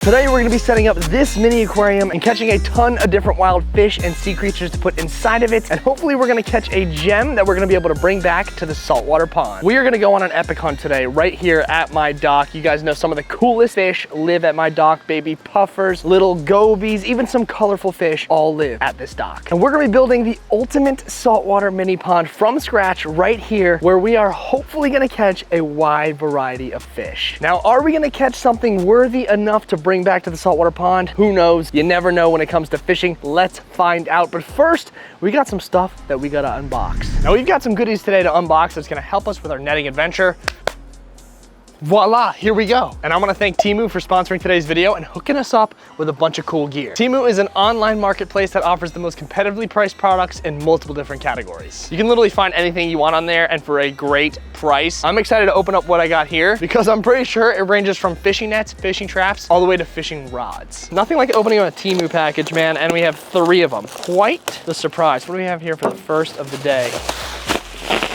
Today we're gonna be setting up this mini aquarium and catching a ton of different wild fish and sea creatures to put inside of it. And hopefully we're gonna catch a gem that we're gonna be able to bring back to the saltwater pond. We are gonna go on an epic hunt today, right here at my dock. You guys know some of the coolest fish live at my dock. Baby puffers, little gobies, even some colorful fish all live at this dock. And we're gonna be building the ultimate saltwater mini pond from scratch right here, where we are hopefully gonna catch a wide variety of fish. Now, are we gonna catch something worthy enough to bring back to the saltwater pond? Who knows? You never know when it comes to fishing. Let's find out. But first, we got some stuff that we gotta unbox. Now, we've got some goodies today to unbox that's gonna help us with our netting adventure. Voila, here we go. And I wanna thank Temu for sponsoring today's video and hooking us up with a bunch of cool gear. Temu is an online marketplace that offers the most competitively priced products in multiple different categories. You can literally find anything you want on there and for a great price. I'm excited to open up what I got here because I'm pretty sure it ranges from fishing nets, fishing traps, all the way to fishing rods. Nothing like opening a Temu package, man, and we have 3 of them. Quite the surprise. What do we have here for the first of the day?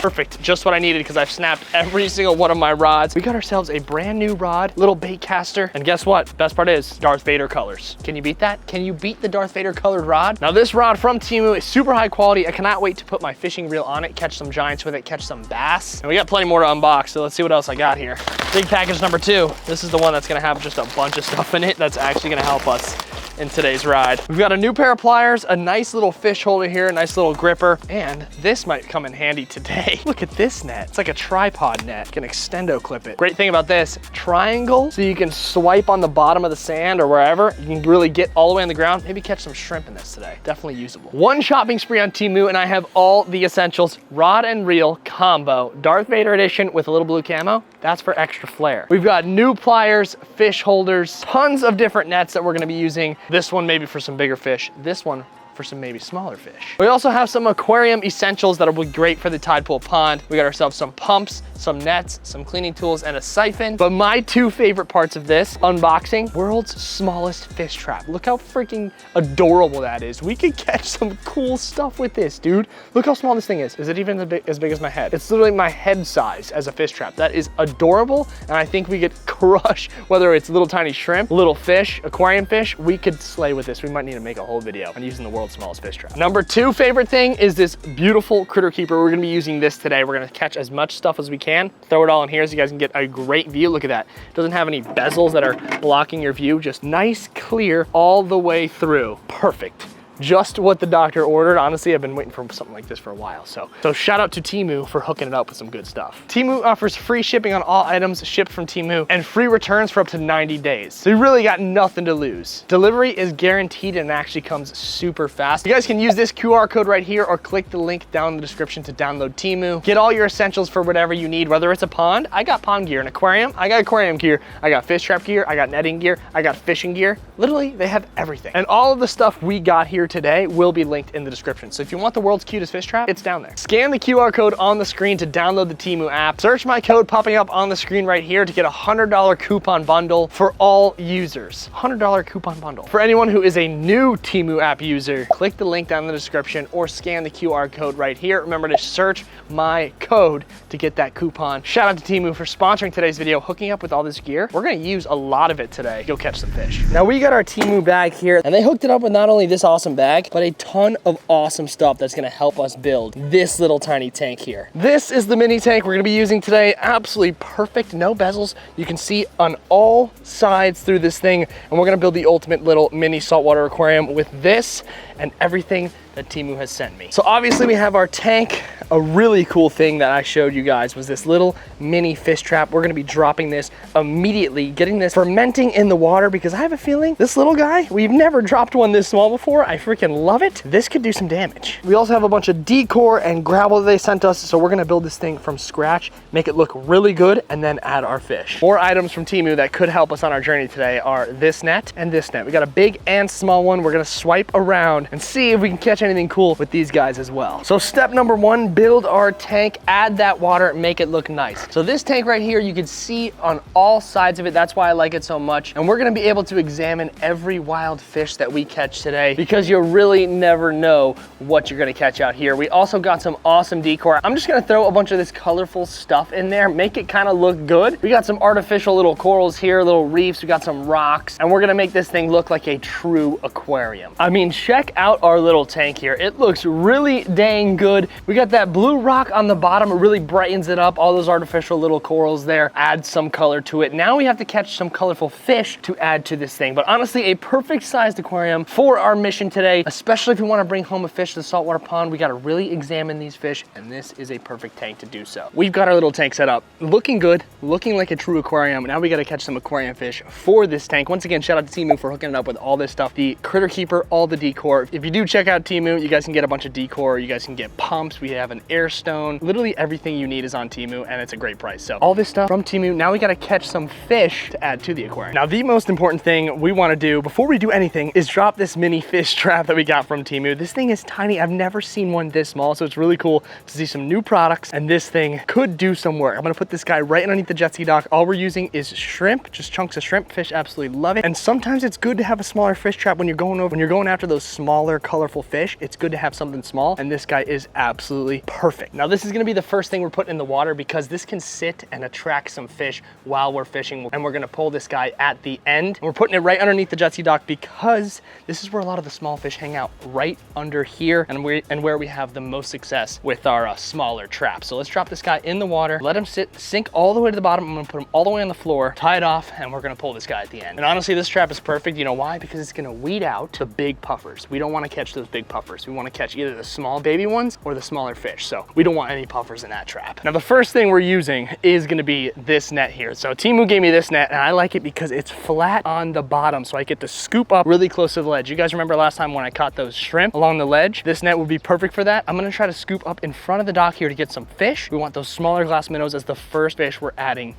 Perfect, just what I needed because I've snapped every single one of my rods. We got ourselves a brand new rod, little bait caster, and guess what? Best part is Darth Vader colors. Can you beat that? Can you beat the Darth Vader colored rod? Now this rod from Temu is super high quality. I cannot wait to put my fishing reel on it, catch some giants with it, catch some bass. And we got plenty more to unbox, so let's see what else I got here. Big package number 2. This is the one that's gonna have just a bunch of stuff in it that's actually gonna help us in today's ride. We've got a new pair of pliers, a nice little fish holder here, a nice little gripper, and this might come in handy today. Look at this net. It's like a tripod net. You can extendo clip it. Great thing about this, triangle, so you can swipe on the bottom of the sand or wherever. You can really get all the way on the ground. Maybe catch some shrimp in this today. Definitely usable. One shopping spree on Temu and I have all the essentials. Rod and reel combo, Darth Vader edition with a little blue camo. That's for extra flair. We've got new pliers, fish holders, tons of different nets that we're gonna be using. This one maybe for some bigger fish. This one for some maybe smaller fish. We also have some aquarium essentials that'll be great for the tide pool pond. We got ourselves some pumps, some nets, some cleaning tools, and a siphon. But my 2 favorite parts of this unboxing, world's smallest fish trap. Look how freaking adorable that is. We could catch some cool stuff with this, dude. Look how small this thing is. Is it even as big as my head? It's literally my head size as a fish trap. That is adorable, and I think we could crush, whether it's little tiny shrimp, little fish, aquarium fish, we could slay with this. We might need to make a whole video on using the world's smallest fish trap. Number 2 favorite thing is this beautiful critter keeper. We're gonna be using this today. We're gonna catch as much stuff as we can, throw it all in here so you guys can get a great view. Look at that. It doesn't have any bezels that are blocking your view, just nice, clear all the way through. Perfect. Just what the doctor ordered. Honestly, I've been waiting for something like this for a while. So shout out to Temu for hooking it up with some good stuff. Temu offers free shipping on all items shipped from Temu and free returns for up to 90 days. So you really got nothing to lose. Delivery is guaranteed and actually comes super fast. You guys can use this QR code right here or click the link down in the description to download Temu. Get all your essentials for whatever you need, whether it's a pond, I got pond gear, an aquarium, I got aquarium gear, I got fish trap gear, I got netting gear, I got fishing gear. Literally, they have everything. And all of the stuff we got here today will be linked in the description. So if you want the world's cutest fish trap, it's down there. Scan the QR code on the screen to download the Temu app. Search my code popping up on the screen right here to get a $100 coupon bundle for all users. $100 coupon bundle. For anyone who is a new Temu app user, click the link down in the description or scan the QR code right here. Remember to search my code to get that coupon. Shout out to Temu for sponsoring today's video, hooking up with all this gear. We're gonna use a lot of it today. Go catch some fish. Now we got our Temu bag here and they hooked it up with not only this awesome bag, but a ton of awesome stuff that's gonna help us build this little tiny tank here. This is the mini tank we're gonna be using today. Absolutely perfect, no bezels. You can see on all sides through this thing, and we're gonna build the ultimate little mini saltwater aquarium with this and everything that Temu has sent me. So obviously we have our tank. A really cool thing that I showed you guys was this little mini fish trap. We're gonna be dropping this immediately, getting this fermenting in the water because I have a feeling this little guy, we've never dropped one this small before. I freaking love it. This could do some damage. We also have a bunch of decor and gravel that they sent us. So we're gonna build this thing from scratch, make it look really good, and then add our fish. More items from Temu that could help us on our journey today are this net and this net. We got a big and small one. We're gonna swipe around and see if we can catch anything cool with these guys as well. So step number 1, build our tank, add that water, make it look nice. So this tank right here, you can see on all sides of it. That's why I like it so much. And we're gonna be able to examine every wild fish that we catch today, because you really never know what you're gonna catch out here. We also got some awesome decor. I'm just gonna throw a bunch of this colorful stuff in there, make it kind of look good. We got some artificial little corals here, little reefs, we got some rocks, and we're gonna make this thing look like a true aquarium. I mean, check out our little tank here. It looks really dang good. We got that blue rock on the bottom. It really brightens it up. All those artificial little corals there add some color to it. Now we have to catch some colorful fish to add to this thing. But honestly, a perfect sized aquarium for our mission today, especially if we want to bring home a fish to the saltwater pond. We got to really examine these fish, and this is a perfect tank to do so. We've got our little tank set up, looking good, looking like a true aquarium. Now we got to catch some aquarium fish for this tank. Once again, shout out to Temu for hooking it up with all this stuff, the critter keeper, all the decor. If you do check out Temu, you guys can get a bunch of decor. You guys can get pumps. We have an air stone. Literally everything you need is on Temu, and it's a great price. So all this stuff from Temu. Now we got to catch some fish to add to the aquarium. Now the most important thing we want to do before we do anything is drop this mini fish trap that we got from Temu. This thing is tiny. I've never seen one this small, so it's really cool to see some new products, and this thing could do some work. I'm gonna put this guy right underneath the jet ski dock. All we're using is shrimp, just chunks of shrimp. Fish absolutely love it. And sometimes it's good to have a smaller fish trap when you're going after those smaller, colorful fish. It's good to have something small, and this guy is absolutely perfect. Now this is gonna be the first thing we're putting in the water, because this can sit and attract some fish while we're fishing, and we're gonna pull this guy at the end. And we're putting it right underneath the jet ski dock because this is where a lot of the small fish hang out, right under here, and where we have the most success with our smaller traps. So let's drop this guy in the water, let him sink all the way to the bottom. I'm gonna put him all the way on the floor, tie it off, and we're gonna pull this guy at the end. And honestly, this trap is perfect. You know why? Because it's gonna weed out the big puffers. We don't wanna catch those big puffers. We wanna catch either the small baby ones or the smaller fish. So we don't want any puffers in that trap. Now the first thing we're using is gonna be this net here. So Temu gave me this net, and I like it because it's flat on the bottom, so I get to scoop up really close to the ledge. You guys remember last time when I caught those shrimp along the ledge? This net would be perfect for that. I'm gonna try to scoop up in front of the dock here to get some fish. We want those smaller glass minnows as the first fish we're adding.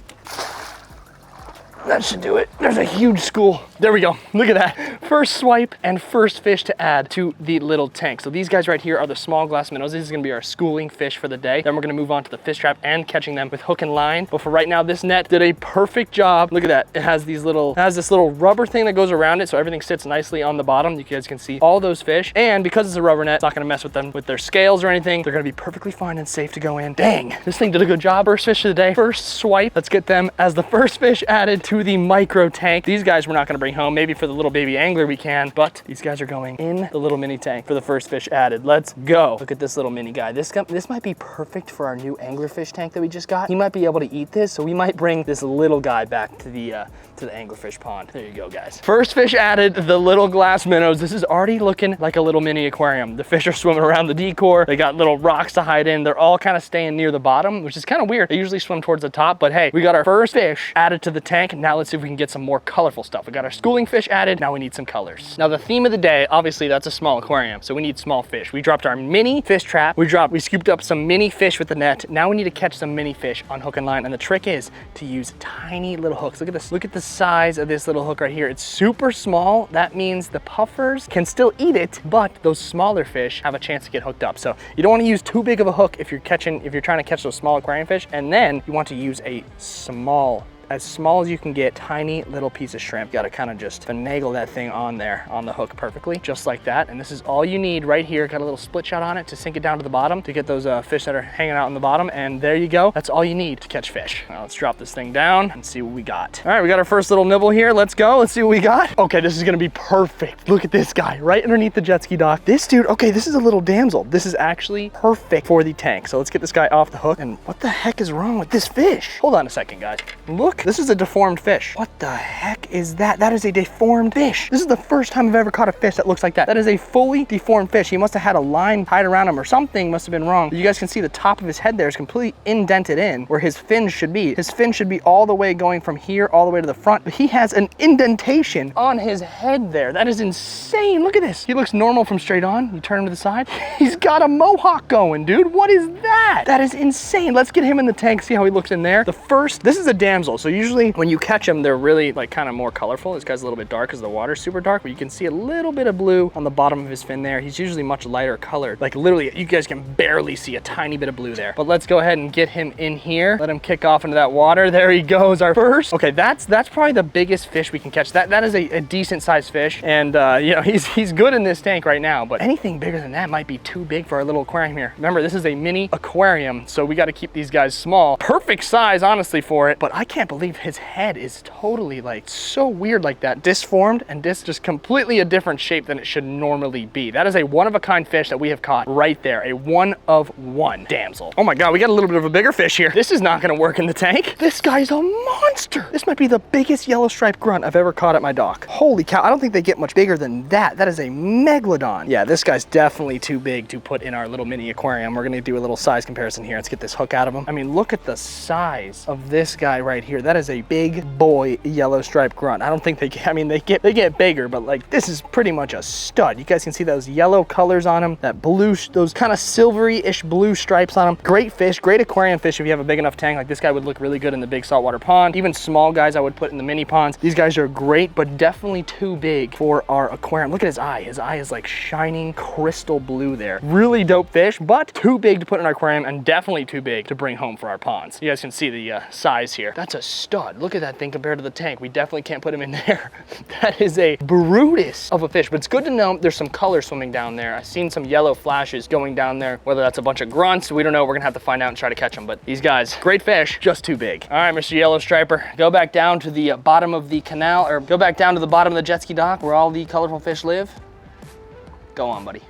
That should do it. There's a huge school. There we go. Look at that. First swipe and first fish to add to the little tank. So these guys right here are the small glass minnows. This is gonna be our schooling fish for the day. Then we're gonna move on to the fish trap and catching them with hook and line. But for right now, this net did a perfect job. Look at that. It has this little rubber thing that goes around it, so everything sits nicely on the bottom. You guys can see all those fish. And because it's a rubber net, it's not gonna mess with them with their scales or anything. They're gonna be perfectly fine and safe to go in. Dang, this thing did a good job. First fish of the day, first swipe. Let's get them as the first fish added to the micro tank. These guys we're not gonna bring home. Maybe for the little baby angler we can, but these guys are going in the little mini tank for the first fish added. Let's go. Look at this little mini guy. This might be perfect for our new anglerfish tank that we just got. He might be able to eat this, so we might bring this little guy back to the anglerfish pond. There you go, guys. First fish added, the little glass minnows. This is already looking like a little mini aquarium. The fish are swimming around the decor. They got little rocks to hide in. They're all kind of staying near the bottom, which is kind of weird. They usually swim towards the top, but hey, we got our first fish added to the tank. Now let's see if we can get some more colorful stuff. We got our schooling fish added. Now we need some colors. Now the theme of the day, obviously that's a small aquarium, so we need small fish. We dropped our mini fish trap. We scooped up some mini fish with the net. Now we need to catch some mini fish on hook and line. And the trick is to use tiny little hooks. Look at this. Look at the size of this little hook right here. It's super small. That means the puffers can still eat it, but those smaller fish have a chance to get hooked up. So you don't want to use too big of a hook if you're trying to catch those small aquarium fish. And then you want to use a as small as you can get, tiny little piece of shrimp. You gotta kind of just finagle that thing on there, on the hook perfectly, just like that. And this is all you need right here. Got a little split shot on it to sink it down to the bottom to get those fish that are hanging out on the bottom. And there you go. That's all you need to catch fish. Now let's drop this thing down and see what we got. All right, we got our first little nibble here. Let's go. Let's see what we got. Okay, this is gonna be perfect. Look at this guy right underneath the jet ski dock. This dude, okay, this is a little damsel. This is actually perfect for the tank. So let's get this guy off the hook. And what the heck is wrong with this fish? Hold on a second, guys. Look, this is a deformed fish. What the heck is that? That is a deformed fish. This is the first time I've ever caught a fish that looks like that. That is a fully deformed fish. He must have had a line tied around him or something must have been wrong. You guys can see the top of his head there is completely indented in where his fins should be. His fin should be all the way going from here all the way to the front, but he has an indentation on his head there. That is insane. Look at this. He looks normal from straight on. You turn him to the side. He's got a mohawk going, dude. What is that? That is insane. Let's get him in the tank, see how he looks in there. This is a damn damsel. So usually when you catch them, they're really like kind of more colorful. This guy's a little bit dark because the water's super dark, but you can see a little bit of blue on the bottom of his fin there. He's usually much lighter colored. Like literally, you guys can barely see a tiny bit of blue there. But let's go ahead and get him in here. Let him kick off into that water. There he goes, our first. Okay, that's probably the biggest fish we can catch. That is a decent sized fish. And you know, he's good in this tank right now, but anything bigger than that might be too big for our little aquarium here. Remember, this is a mini aquarium, so we got to keep these guys small. Perfect size, honestly, for it, but I can't believe his head is totally like so weird like that. Disformed and just completely a different shape than it should normally be. That is a one-of-a-kind fish that we have caught right there. A one-of-one damsel. Oh my God, we got a little bit of a bigger fish here. This is not gonna work in the tank. This guy's a monster. This might be the biggest yellow striped grunt I've ever caught at my dock. Holy cow, I don't think they get much bigger than that. That is a megalodon. Yeah, this guy's definitely too big to put in our little mini aquarium. We're gonna do a little size comparison here. Let's get this hook out of him. I mean, look at the size of this guy right here. That is a big boy yellow striped grunt. I don't think they get, I mean, they get bigger, but like this is pretty much a stud. You guys can see those yellow colors on him, that blue, those kind of silvery-ish blue stripes on him. Great fish, great aquarium fish if you have a big enough tank. Like this guy would look really good in the big saltwater pond. Even small guys I would put in the mini ponds. These guys are great, but definitely too big for our aquarium. Look at his eye. His eye is like shining crystal blue there. Really dope fish, but too big to put in our aquarium and definitely too big to bring home for our ponds. You guys can see the size here. That's a stud. Look at that thing compared to the tank. We definitely can't put him in there. That is a Brutus of a fish, but it's good to know there's some color swimming down there. I've seen some yellow flashes going down there. Whether that's a bunch of grunts, we don't know. We're gonna have to find out and try to catch them, but these guys, great fish, just too big. All right, Mr. Yellow Striper, go back down to the bottom of the canal, or go back down to the bottom of the jet ski dock where all the colorful fish live. Go on, buddy.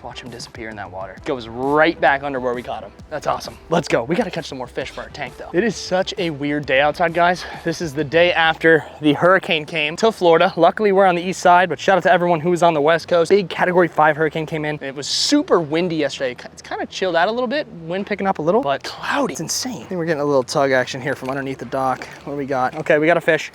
Watch him disappear in that water. Goes right back under where we caught him. That's awesome. Let's go. We got to catch some more fish for our tank though. It is such a weird day outside, guys. This is the day after the hurricane came to Florida. Luckily, we're on the east side, but shout out to everyone who was on the west coast. Big Category 5 hurricane came in. It was super windy yesterday. It's kind of chilled out a little bit. Wind picking up a little, but cloudy. It's insane. I think we're getting a little tug action here from underneath the dock. What do we got? Okay, we got a fish.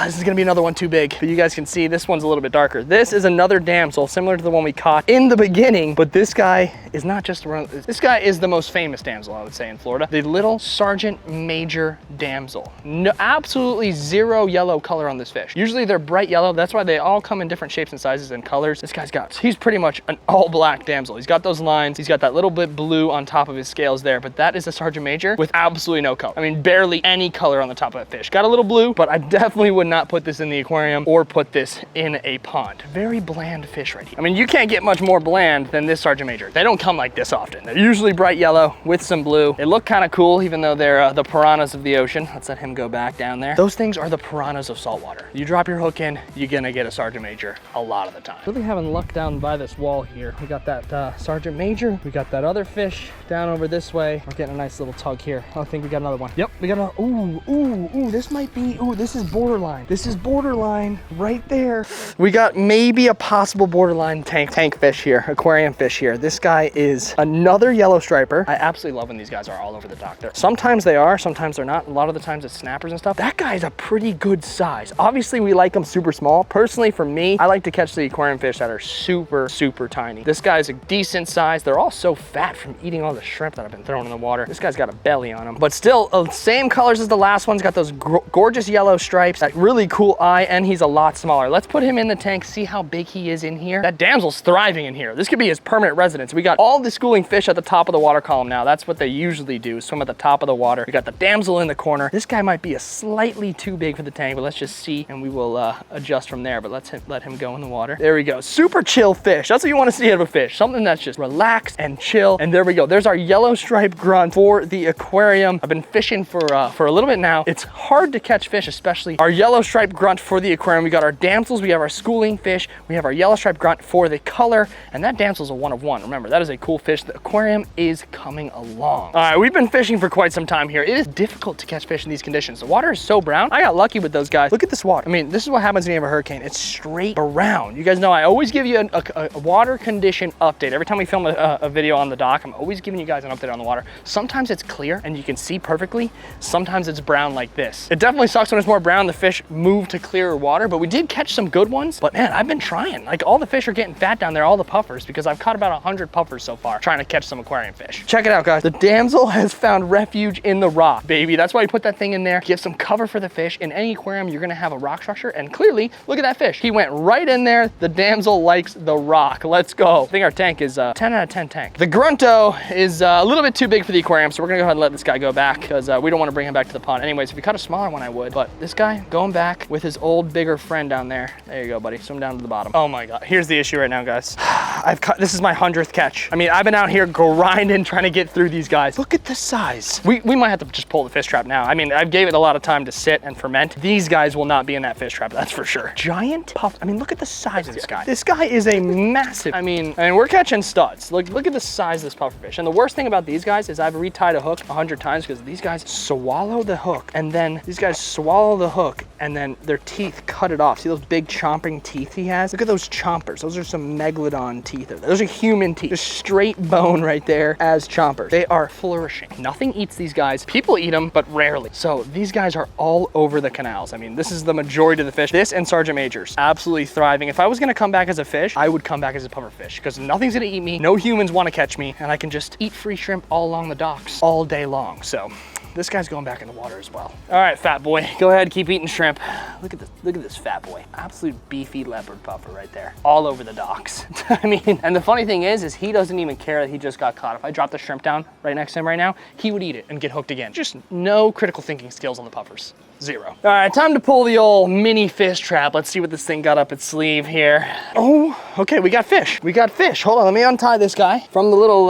This is gonna be another one too big, but you guys can see this one's a little bit darker. This is another damsel, similar to the one we caught in the beginning, but this guy is not just one. This guy is the most famous damsel, I would say, in Florida. The little Sergeant Major damsel. No, absolutely zero yellow color on this fish. Usually they're bright yellow. That's why they all come in different shapes and sizes and colors. This guy's got, he's pretty much an all black damsel. He's got those lines. He's got that little bit blue on top of his scales there, but that is a Sergeant Major with absolutely no color. I mean, barely any color on the top of that fish. Got a little blue, but I definitely would not put this in the aquarium or put this in a pond. Very bland fish right here. I mean, you can't get much more bland than this Sergeant Major. They don't come like this often. They're usually bright yellow with some blue. They look kind of cool, even though they're the piranhas of the ocean. Let's let him go back down there. Those things are the piranhas of saltwater. You drop your hook in, you're gonna get a Sergeant Major a lot of the time. Really having luck down by this wall here. We got that Sergeant Major. We got that other fish down over this way. We're getting a nice little tug here. I think we got another one. Yep, we got a, ooh, this might be, this is borderline. This is borderline right there. We got maybe a possible borderline tank fish here, aquarium fish here. This guy is another yellow striper. I absolutely love when these guys are all over the dock there. Sometimes they are, sometimes they're not. A lot of the times it's snappers and stuff. That guy's a pretty good size. Obviously we like them super small. Personally, for me, I like to catch the aquarium fish that are super, super tiny. This guy's a decent size. They're all so fat from eating all the shrimp that I've been throwing in the water. This guy's got a belly on him, but still same colors as the last one's got those gorgeous yellow stripes, that really cool eye, and he's a lot smaller. Let's put him in the tank, see how big he is in here. That damsel's thriving in here. This could be his permanent residence. We got all the schooling fish at the top of the water column now. That's what they usually do, swim at the top of the water. We got the damsel in the corner. This guy might be a slightly too big for the tank, but let's just see, and we will adjust from there, but let him go in the water. There we go. Super chill fish. That's what you want to see out of a fish. Something that's just relaxed and chill. And there we go. There's our yellow striped grunt for the aquarium. I've been fishing for a little bit now. It's hard to catch fish, especially our yellow striped grunt for the aquarium. We got our damsels, we have our schooling fish, we have our yellow striped grunt for the color, and that damsel's a one of one. Remember, that is a cool fish. The aquarium is coming along. All right, we've been fishing for quite some time here. It is difficult to catch fish in these conditions. The water is so brown. I got lucky with those guys. Look at this water. I mean, this is what happens when you have a hurricane. It's straight brown. You guys know I always give you a water condition update. Every time we film a video on the dock, I'm always giving you guys an update on the water. Sometimes it's clear and you can see perfectly. Sometimes it's brown like this. It definitely sucks when it's more brown. The fish move to clearer water, but we did catch some good ones. But man, I've been trying. Like all the fish are getting fat down there, all the puffers, because I've caught about 100 puffers so far trying to catch some aquarium fish. Check it out, guys. The damsel has found refuge in the rock, baby. That's why you put that thing in there. Give some cover for the fish. In any aquarium, you're gonna have a rock structure, and clearly, look at that fish. He went right in there. The damsel likes the rock. Let's go. I think our tank is a 10 out of 10 tank. The grunto is a little bit too big for the aquarium, so we're gonna go ahead and let this guy go back because we don't want to bring him back to the pond. Anyways, if we caught a smaller one, I would. But this guy going back with his old, bigger friend down there. There you go, buddy. Swim down to the bottom. Oh my God. Here's the issue right now, guys. This is my 100th catch. I mean, I've been out here grinding, trying to get through these guys. Look at the size. We might have to just pull the fish trap now. I mean, I've gave it a lot of time to sit and ferment. These guys will not be in that fish trap, that's for sure. Giant puff. I mean, look at the size of this guy. This guy is a massive, I mean, we're catching studs. Look at the size of this pufferfish. And the worst thing about these guys is I've retied a hook 100 times because these guys swallow the hook, and then these guys swallow the hook, and then their teeth cut it off. See those big chomping teeth he has? Look at those chompers. Those are some megalodon teeth. Those are human teeth. Just straight bone right there as chompers. They are flourishing. Nothing eats these guys. People eat them, but rarely. So these guys are all over the canals. I mean, this is the majority of the fish. This and Sergeant Majors, absolutely thriving. If I was gonna come back as a fish, I would come back as a pufferfish because nothing's gonna eat me. No humans wanna catch me, and I can just eat free shrimp all along the docks all day long. So this guy's going back in the water as well. All right, fat boy, go ahead, keep eating shrimp. Look at this fat boy. Absolute beefy leopard puffer right there, all over the docks. I mean, and the funny thing is he doesn't even care that he just got caught. If I drop the shrimp down right next to him right now, he would eat it and get hooked again. Just no critical thinking skills on the puffers. Zero. All right, time to pull the old mini fish trap. Let's see what this thing got up its sleeve here. Oh, okay, we got fish. We got fish. Hold on, let me untie this guy from the little,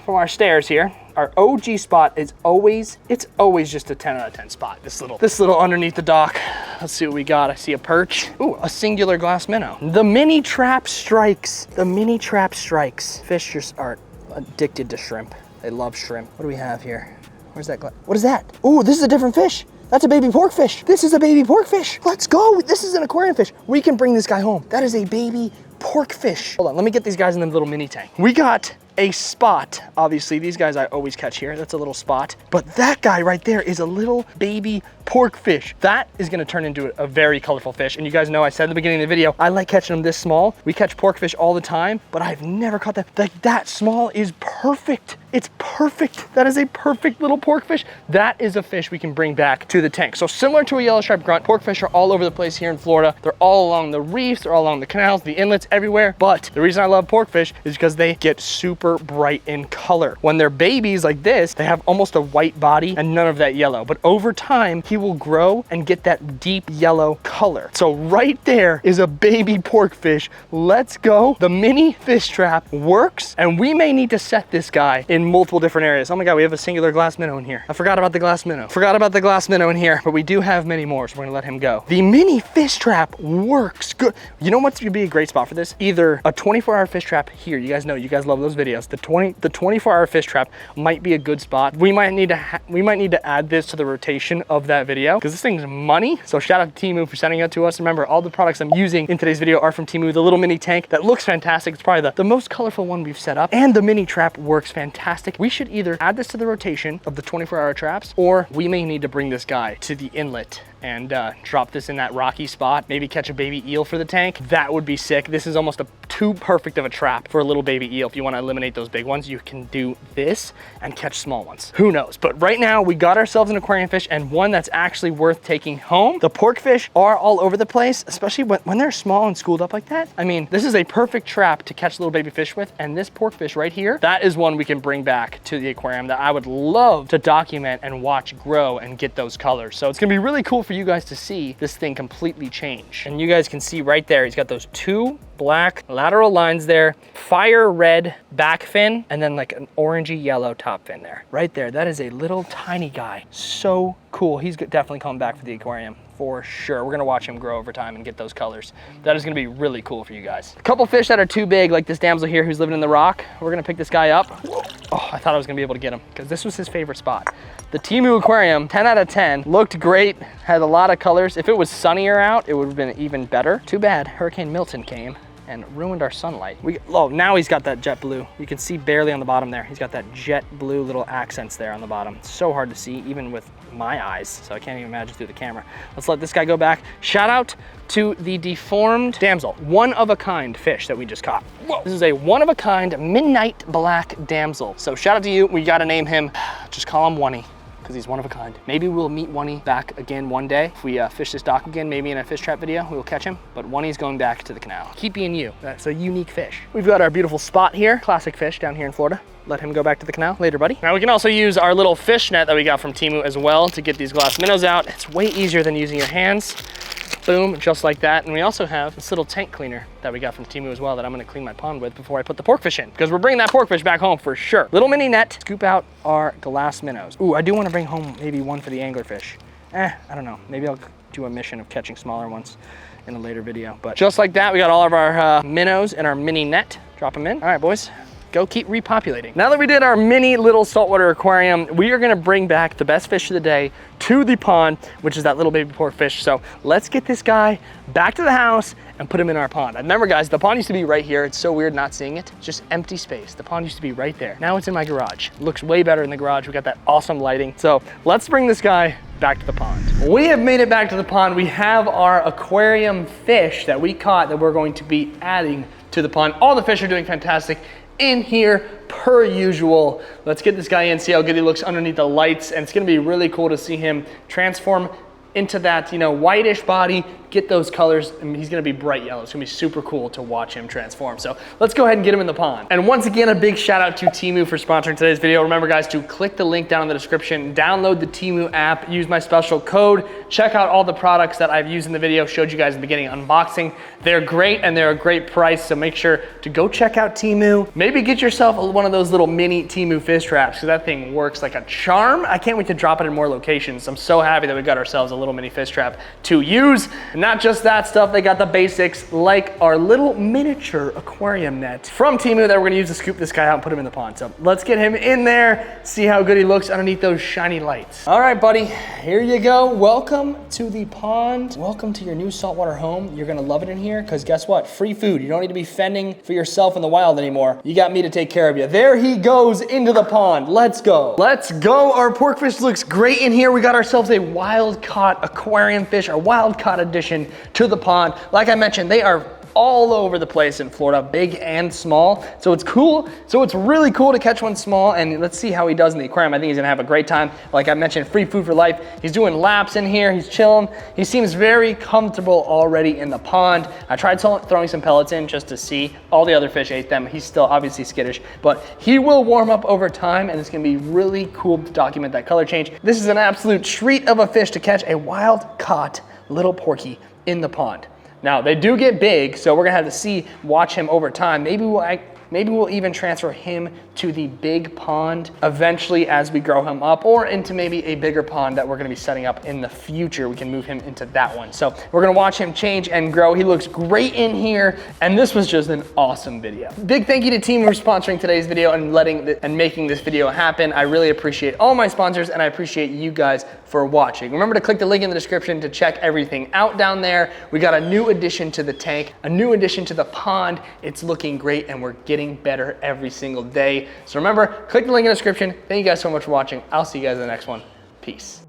from our stairs here. Our OG spot is always just a 10 out of 10 spot. This little underneath the dock. Let's see what we got. I see a perch. Ooh, a singular glass minnow. The mini trap strikes. The mini trap strikes. Fish just are addicted to shrimp. They love shrimp. What do we have here? Where's that glass? What is that? Ooh, this is a different fish. That's a baby porkfish. This is a baby porkfish. Let's go. This is an aquarium fish. We can bring this guy home. That is a baby porkfish. Hold on, let me get these guys in the little mini tank. We got a spot. Obviously, these guys I always catch here. That's a little spot. But that guy right there is a little baby porkfish. That is gonna turn into a very colorful fish. And you guys know I said at the beginning of the video, I like catching them this small. We catch porkfish all the time, but I've never caught that. Like, that small is perfect. It's perfect. That is a perfect little porkfish. That is a fish we can bring back to the tank. So similar to a yellow striped grunt, porkfish are all over the place here in Florida. They're all along the reefs, they're all along the canals, the inlets, everywhere. But the reason I love porkfish is because they get super bright in color. When they're babies like this, they have almost a white body and none of that yellow. But over time, he will grow and get that deep yellow color. So right there is a baby porkfish. Let's go. The mini fish trap works, and we may need to set this guy in multiple different areas. Oh my God, we have a singular glass minnow in here. I forgot about the glass minnow. Forgot about the glass minnow in here, but we do have many more, so we're gonna let him go. The mini fish trap works good. You know what's gonna be a great spot for this? Either a 24-hour fish trap here. You guys know, you guys love those videos. The 24-hour fish trap might be a good spot. We might need to add this to the rotation of that video because this thing's money. So shout out to Temu for sending it to us. Remember, all the products I'm using in today's video are from Temu. The little mini tank that looks fantastic. It's probably the most colorful one we've set up, and the mini trap works fantastic. We should either add this to the rotation of the 24-hour traps, or we may need to bring this guy to the inlet and drop this in that rocky spot. Maybe catch a baby eel for the tank. That would be sick. This is almost too perfect of a trap for a little baby eel. If you want to eliminate those big ones, you can do this and catch small ones. Who knows? But right now we got ourselves an aquarium fish, and one that's actually worth taking home. The porkfish are all over the place, especially when they're small and schooled up like that. I mean, this is a perfect trap to catch little baby fish with, and this porkfish right here, that is one we can bring back to the aquarium that I would love to document and watch grow and get those colors. So it's gonna be really cool for you guys to see this thing completely change. And you guys can see right there, he's got those two black lateral lines there, fire red back fin, and then like an orangey yellow top fin there. Right there, that is a little tiny guy. So cool. He's definitely coming back for the aquarium for sure. We're gonna watch him grow over time and get those colors. That is gonna be really cool for you guys. A couple fish that are too big, like this damsel here who's living in the rock. We're gonna pick this guy up. Oh, I thought I was gonna be able to get him because this was his favorite spot. The Temu aquarium, 10 out of 10, looked great, had a lot of colors. If it was sunnier out, it would have been even better. Too bad Hurricane Milton came and ruined our sunlight. Now he's got that jet blue. You can see barely on the bottom there. He's got that jet blue little accents there on the bottom. So hard to see, even with my eyes, so I can't even imagine through the camera. Let's let this guy go back. Shout out to the deformed damsel, one-of-a-kind fish that we just caught. Whoa. This is a one-of-a-kind midnight black damsel. So shout out to you. We gotta name him, just call him Oney, because he's one of a kind. Maybe we'll meet Oney back again one day. If we fish this dock again, maybe in a fish trap video, we will catch him. But Oney's going back to the canal. Keep being you. That's a unique fish. We've got our beautiful spot here, classic fish down here in Florida. Let him go back to the canal later, buddy. Now we can also use our little fish net that we got from Temu as well to get these glass minnows out. It's way easier than using your hands. Boom, just like that. And we also have this little tank cleaner that we got from Temu as well that I'm gonna clean my pond with before I put the porkfish in, because we're bringing that porkfish back home for sure. Little mini net, scoop out our glass minnows. Ooh, I do wanna bring home maybe one for the anglerfish. I don't know, maybe I'll do a mission of catching smaller ones in a later video. But just like that, we got all of our minnows in our mini net. Drop them in. All right, boys. Go keep repopulating. Now that we did our mini little saltwater aquarium, we are gonna bring back the best fish of the day to the pond, which is that little baby porkfish. So let's get this guy back to the house and put him in our pond. Remember guys, the pond used to be right here. It's so weird not seeing it. It's just empty space. The pond used to be right there. Now it's in my garage. It looks way better in the garage. We got that awesome lighting. So let's bring this guy back to the pond. We have made it back to the pond. We have our aquarium fish that we caught that we're going to be adding to the pond. All the fish are doing fantastic in here per usual. Let's get this guy in, see how good he looks underneath the lights, and it's gonna be really cool to see him transform into that, you know, whitish body, get those colors, and he's gonna be bright yellow. It's gonna be super cool to watch him transform. So let's go ahead and get him in the pond. And once again, a big shout out to Temu for sponsoring today's video. Remember guys, to click the link down in the description, download the Temu app, use my special code, check out all the products that I've used in the video, showed you guys in the beginning unboxing. They're great and they're a great price, so make sure to go check out Temu. Maybe get yourself one of those little mini Temu fish traps, because that thing works like a charm. I can't wait to drop it in more locations. I'm so happy that we got ourselves a little mini fish trap to use. And not just that stuff, they got the basics like our little miniature aquarium net from Temu that we're gonna use to scoop this guy out and put him in the pond. So let's get him in there, see how good he looks underneath those shiny lights. All right, buddy, here you go. Welcome to the pond. Welcome to your new saltwater home. You're gonna love it in here, because guess what? Free food. You don't need to be fending for yourself in the wild anymore. You got me to take care of you. There he goes into the pond. Let's go. Let's go. Our porkfish looks great in here. We got ourselves a wild caught aquarium fish, our wild caught addition to the pond. Like I mentioned, they are all over the place in Florida, big and small. So it's cool. So it's really cool to catch one small, and let's see how he does in the aquarium. I think he's gonna have a great time. Like I mentioned, free food for life. He's doing laps in here, he's chilling. He seems very comfortable already in the pond. I tried throwing some pellets in just to see. All the other fish ate them. He's still obviously skittish, but he will warm up over time, and it's gonna be really cool to document that color change. This is an absolute treat of a fish to catch a wild caught little porky in the pond. Now, they do get big, so we're gonna have to watch him over time. Maybe we'll even transfer him to the big pond eventually as we grow him up, or into maybe a bigger pond that we're gonna be setting up in the future. We can move him into that one. So we're gonna watch him change and grow. He looks great in here, and this was just an awesome video. Big thank you to Temu for sponsoring today's video and making this video happen. I really appreciate all my sponsors, and I appreciate you guys for watching. Remember to click the link in the description to check everything out down there. We got a new addition to the tank, a new addition to the pond. It's looking great, and we're getting better every single day. So remember, click the link in the description. Thank you guys so much for watching. I'll see you guys in the next one. Peace.